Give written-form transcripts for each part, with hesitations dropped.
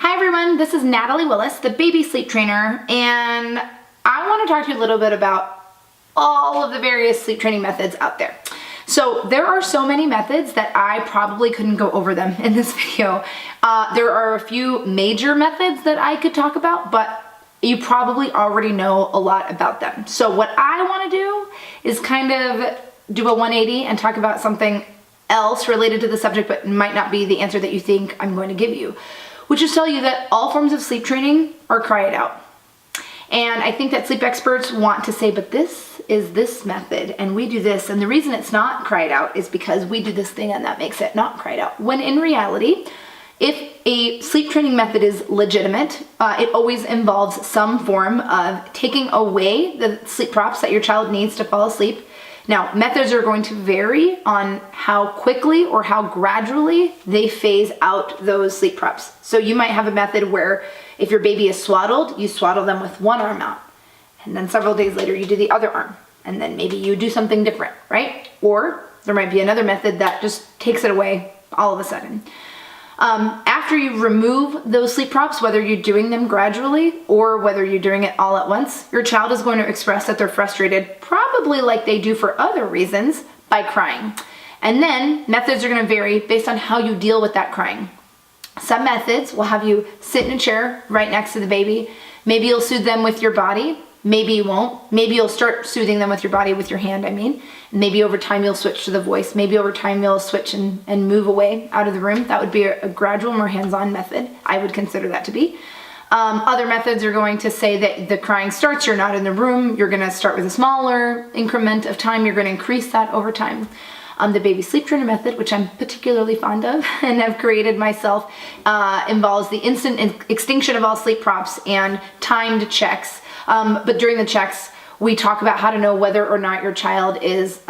Hi everyone, this is Natalie Willes, the baby sleep trainer, and I want to talk to you a little bit about all of the various sleep training methods out there. So there are so many methods that I probably couldn't go over them in this video. There are a few major methods that I could talk about, but you probably already know a lot about them. So what I want to do is kind of do a 180 and talk about something else related to the subject, but might not be the answer that you think I'm going to give you, which is tell you that all forms of sleep training are cry it out. And I think that sleep experts want to say, but this is this method and we do this. And the reason it's not cry it out is because we do this thing and that makes it not cry it out. When in reality, if a sleep training method is legitimate, it always involves some form of taking away the sleep props that your child needs to fall asleep. Now, methods are going to vary on how quickly or how gradually they phase out those sleep props. So you might have a method where if your baby is swaddled, you swaddle them with one arm out. And then several days later, you do the other arm. And then maybe you do something different, right? Or there might be another method that just takes it away all of a sudden. After you remove those sleep props, whether you're doing them gradually or whether you're doing it all at once, your child is going to express that they're frustrated, probably like they do for other reasons, by crying. And then methods are going to vary based on how you deal with that crying. Some methods will have you sit in a chair right next to the baby. Maybe you'll soothe them with your body. Maybe you won't. Maybe you'll start soothing them with your body, with your hand, I mean. Maybe over time you'll switch to the voice. Maybe over time you'll switch and move away out of the room. That would be a gradual, more hands-on method. I would consider that to be. Other methods are going to say that the crying starts, you're not in the room, you're going to start with a smaller increment of time, you're going to increase that over time. The baby sleep trainer method, which I'm particularly fond of and have created myself, involves the instant extinction of all sleep props and timed checks. But during the checks, we talk about how to know whether or not your child is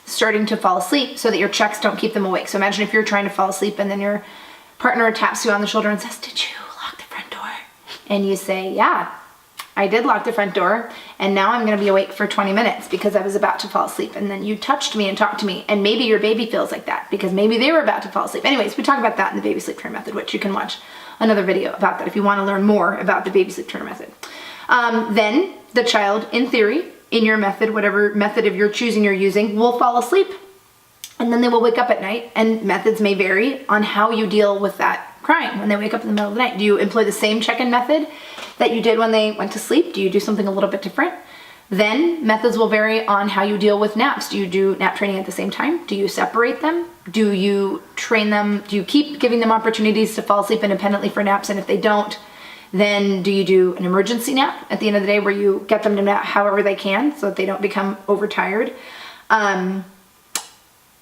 starting to fall asleep so that your checks don't keep them awake. So imagine if you're trying to fall asleep and then your partner taps you on the shoulder and says, "Did you lock the front door?" And you say, "Yeah, I did lock the front door, and now I'm going to be awake for 20 minutes because I was about to fall asleep. And then you touched me and talked to me." And maybe your baby feels like that because maybe they were about to fall asleep. Anyways, we talk about that in the baby sleep trainer method, which you can watch another video about that if you want to learn more about the baby sleep trainer method. Then the child, in theory, in your method, whatever method of your choosing you're using, will fall asleep. And then they will wake up at night, and methods may vary on how you deal with that crying when they wake up in the middle of the night. Do you employ the same check-in method that you did when they went to sleep? Do you do something a little bit different? Then methods will vary on how you deal with naps. Do you do nap training at the same time? Do you separate them? Do you train them? Do you keep giving them opportunities to fall asleep independently for naps? And if they don't, then do you do an emergency nap at the end of the day where you get them to nap however they can so that they don't become overtired?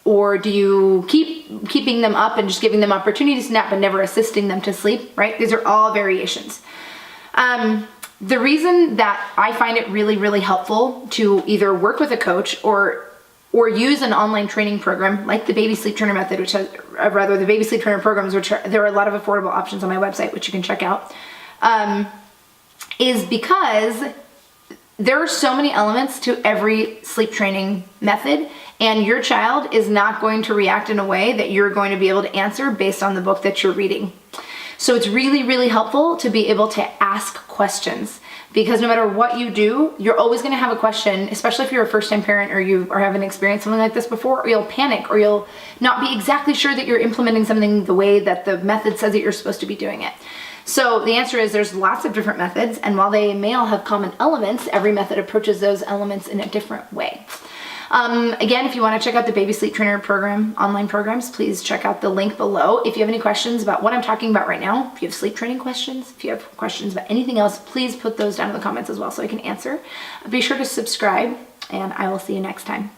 Or do you keep keeping them up and just giving them opportunities to nap but never assisting them to sleep, right? These are all variations. The reason that I find it really, really helpful to either work with a coach or use an online training program like the baby sleep trainer method, which has, rather the baby sleep trainer programs, which there are a lot of affordable options on my website, which you can check out, is because there are so many elements to every sleep training method, and your child is not going to react in a way that you're going to be able to answer based on the book that you're reading. So it's really, really helpful to be able to ask questions, because no matter what you do, you're always going to have a question, especially if you're a first-time parent or you haven't experienced something like this before, or you'll panic, or you'll not be exactly sure that you're implementing something the way that the method says that you're supposed to be doing it. So the answer is there's lots of different methods, and while they may all have common elements, every method approaches those elements in a different way. Again, if you want to check out the baby sleep trainer program, online programs, please check out the link below. If you have any questions about what I'm talking about right now, if you have sleep training questions, if you have questions about anything else, please put those down in the comments as well so I can answer. Be sure to subscribe, and I will see you next time.